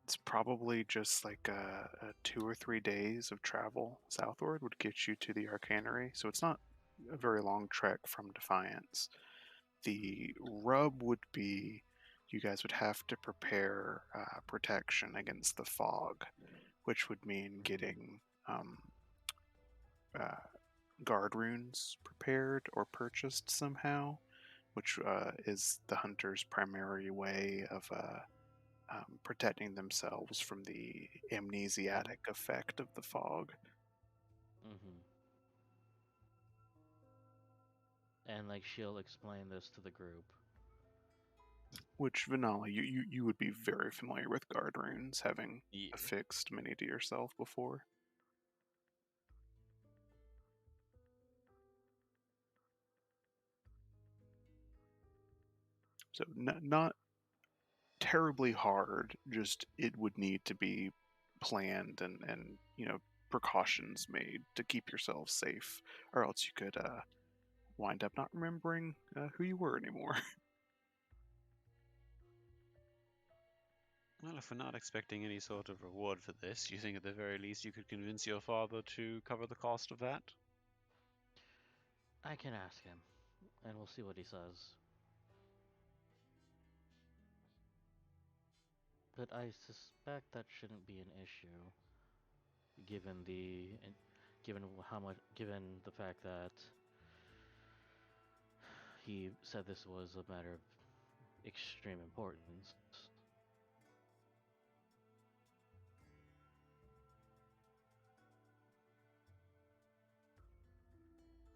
it's probably just like a 2 or 3 days of travel southward would get you to the Arcanery. So it's not a very long trek from Defiance. The rub would be you guys would have to prepare protection against the fog, which would mean getting uh, guard runes prepared or purchased somehow, which is the hunter's primary way of protecting themselves from the amnesiatic effect of the fog. Mm-hmm. And, like, she'll explain this to the group. Which, Vanali, you would be very familiar with guard runes, having Yeah. affixed many to yourself before. So not terribly hard, just it would need to be planned and precautions made to keep yourself safe, or else you could wind up not remembering who you were anymore. Well, if we're not expecting any sort of reward for this, you think at the very least you could convince your father to cover the cost of that? I can ask him, and we'll see what he says. but I suspect that shouldn't be an issue, given given the fact that he said this was a matter of extreme importance.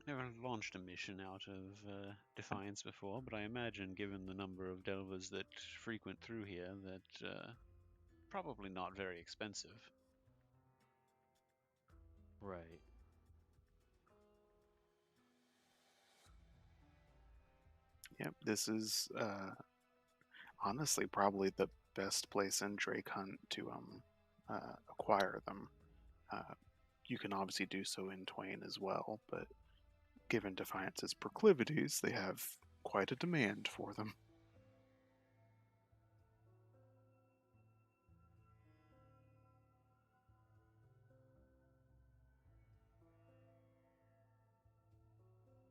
Never launched a mission out of Defiance before, but I imagine, given the number of delvers that frequent through here, that probably not very expensive. Right. Yep, this is honestly probably the best place in Drake Hunt to acquire them. You can obviously do so in Twain as well, but given Defiance's proclivities, they have quite a demand for them.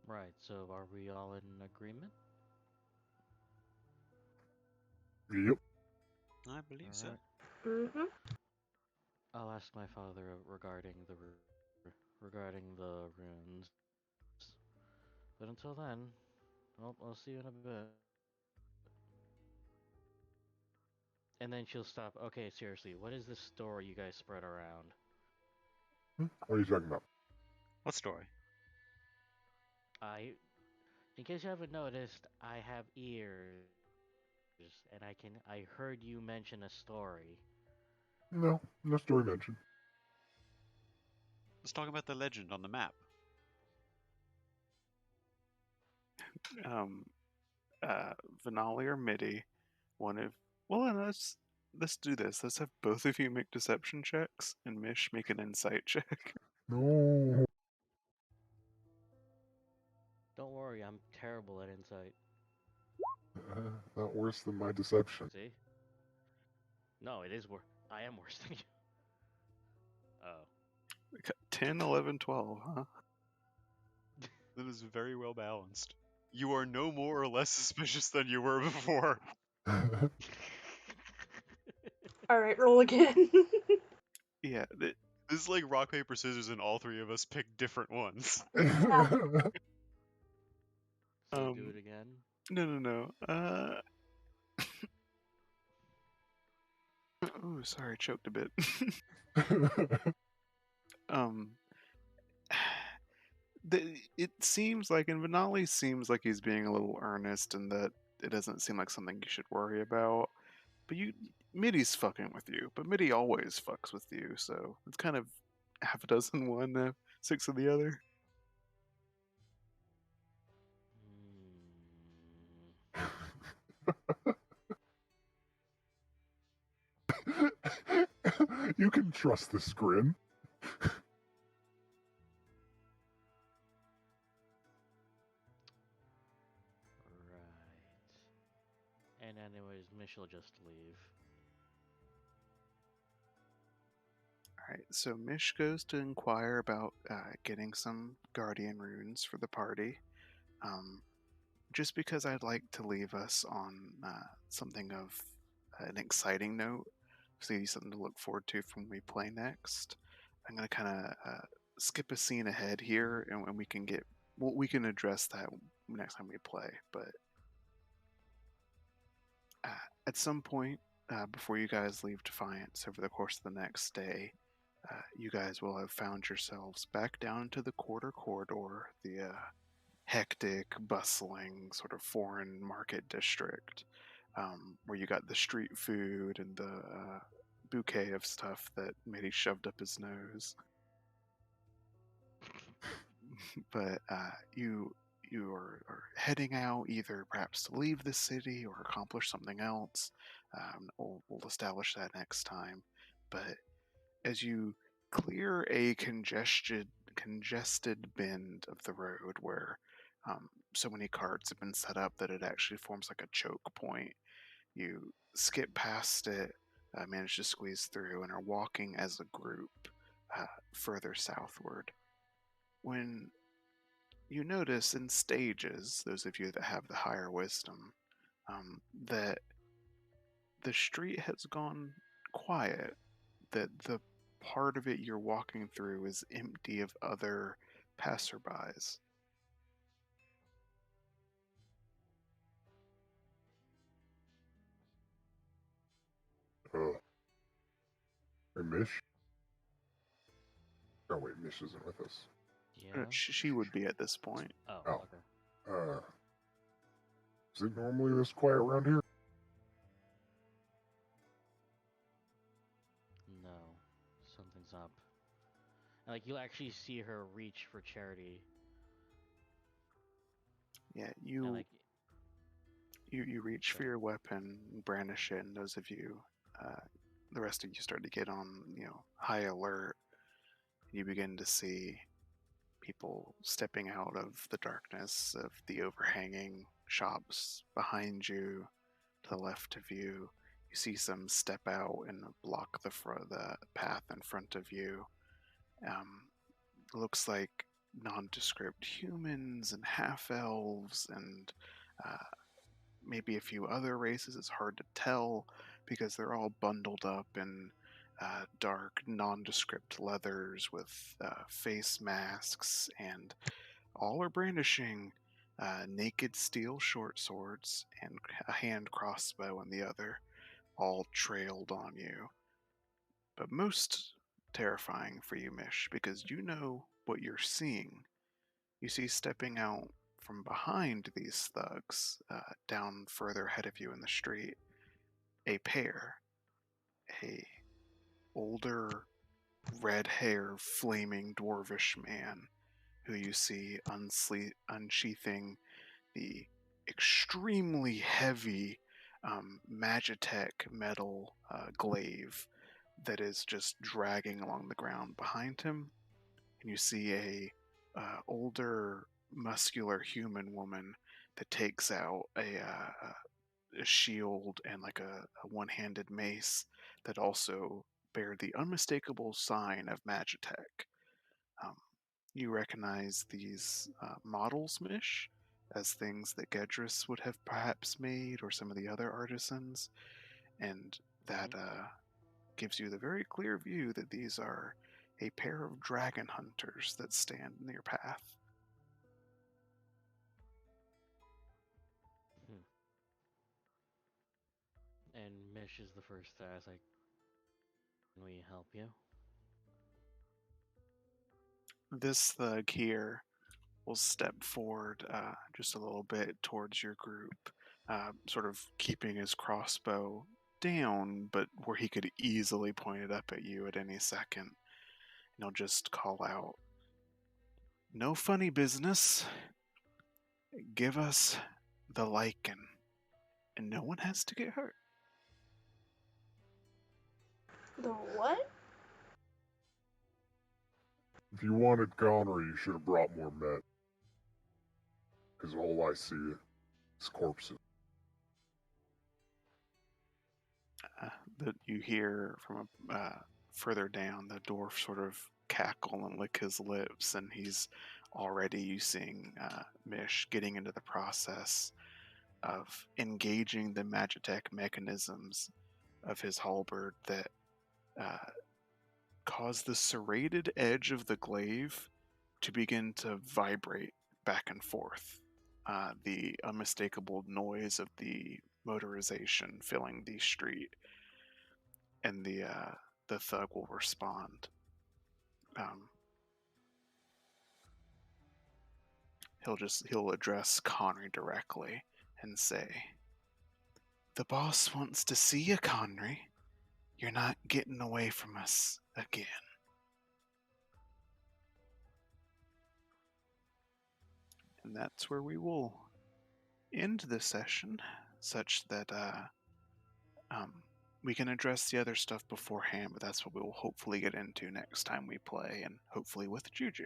Right, so are we all in agreement? Yep. I believe so. Alright. Mm-hmm. I'll ask my father regarding regarding the runes. But until then, I'll see you in a bit. And then she'll stop. Okay, seriously, what is this story you guys spread around? What are you talking about? What story? In case you haven't noticed, I have ears, and I heard you mention a story. No, no story mentioned. Let's talk about the legend on the map. Vanali or Midi, one of well, no, let's do this. Let's have both of you make deception checks, and Mish make an insight check. No. Don't worry, I'm terrible at insight. Not worse than my deception. See? No, it is worse. I am worse than you. Oh. 10, 11, 12, huh? That is very well balanced. You are no more or less suspicious than you were before. Alright, roll again. Yeah, This is like rock, paper, scissors, and all three of us pick different ones. So do it again. no. Oh, sorry, choked a bit. um, it seems like, and Vanali seems like he's being a little earnest, and that it doesn't seem like something you should worry about. But Midi's fucking with you, but Midi always fucks with you, so it's kind of half a dozen one, 6 of the other. You can trust this grin. Right. And anyways, Mish will just leave. Alright, so Mish goes to inquire about getting some Guardian runes for the party. Just because I'd like to leave us on something of an exciting note, so you something to look forward to from when we play next. I'm going to kind of skip a scene ahead here, and we can we can address that next time we play. But at some point before you guys leave Defiance over the course of the next day, you guys will have found yourselves back down to the quarter corridor, the hectic, bustling, sort of foreign market district, where you got the street food and the bouquet of stuff that Mitty shoved up his nose. But you are heading out, either perhaps to leave the city or accomplish something else. We'll establish that next time. But as you clear a congested bend of the road where so many carts have been set up that it actually forms like a choke point, you skip past it, manage to squeeze through, and are walking as a group further southward. When you notice in stages, those of you that have the higher wisdom, that the street has gone quiet, that the part of it you're walking through is empty of other passerbys. Hey, Mish? Oh, wait, Mish isn't with us. Yeah. She would be at this point. Oh, Oh. okay. Is it normally this quiet around here? No, something's up. And, like, you'll actually see her reach for Charity. Yeah, And, you like, you reach for Sorry. your weapon, brandish it, and those of you, the rest of you start to get on, high alert. You begin to see people stepping out of the darkness of the overhanging shops behind you, to the left of you. You see some step out and block the path in front of you. Looks like nondescript humans and half elves and maybe a few other races. It's hard to tell because they're all bundled up in dark, nondescript leathers with face masks, and all are brandishing naked steel short swords and a hand crossbow in the other, all trailed on you. But most terrifying for you, Mish, because you know what you're seeing. You see stepping out from behind these thugs, down further ahead of you in the street, a pair, a older, red hair, flaming dwarvish man, who you see unsheathing the extremely heavy Magitech metal glaive that is just dragging along the ground behind him. And you see a older, muscular human woman that takes out a shield and like a one-handed mace that also bear the unmistakable sign of Magitech. Um, you recognize these models, Mish, as things that Gedris would have perhaps made, or some of the other artisans, and that gives you the very clear view that these are a pair of dragon hunters that stand in your path. And Mish is the first to ask, like, can we help you? This thug here will step forward just a little bit towards your group, sort of keeping his crossbow down, but where he could easily point it up at you at any second. And he'll just call out, "No funny business. Give us the lichen, and no one has to get hurt." The what? If you wanted Connery, you should have brought more men. Because all I see is corpses. That you hear from further down, the dwarf sort of cackle and lick his lips, and he's already seeing Mish getting into the process of engaging the Magitech mechanisms of his halberd that cause the serrated edge of the glaive to begin to vibrate back and forth. The unmistakable noise of the motorization filling the street, and the thug will respond. He'll address Connery directly and say, "The boss wants to see you, Connery. You're not getting away from us again." And that's where we will end the session, such that we can address the other stuff beforehand, but that's what we will hopefully get into next time we play, and hopefully with Juju.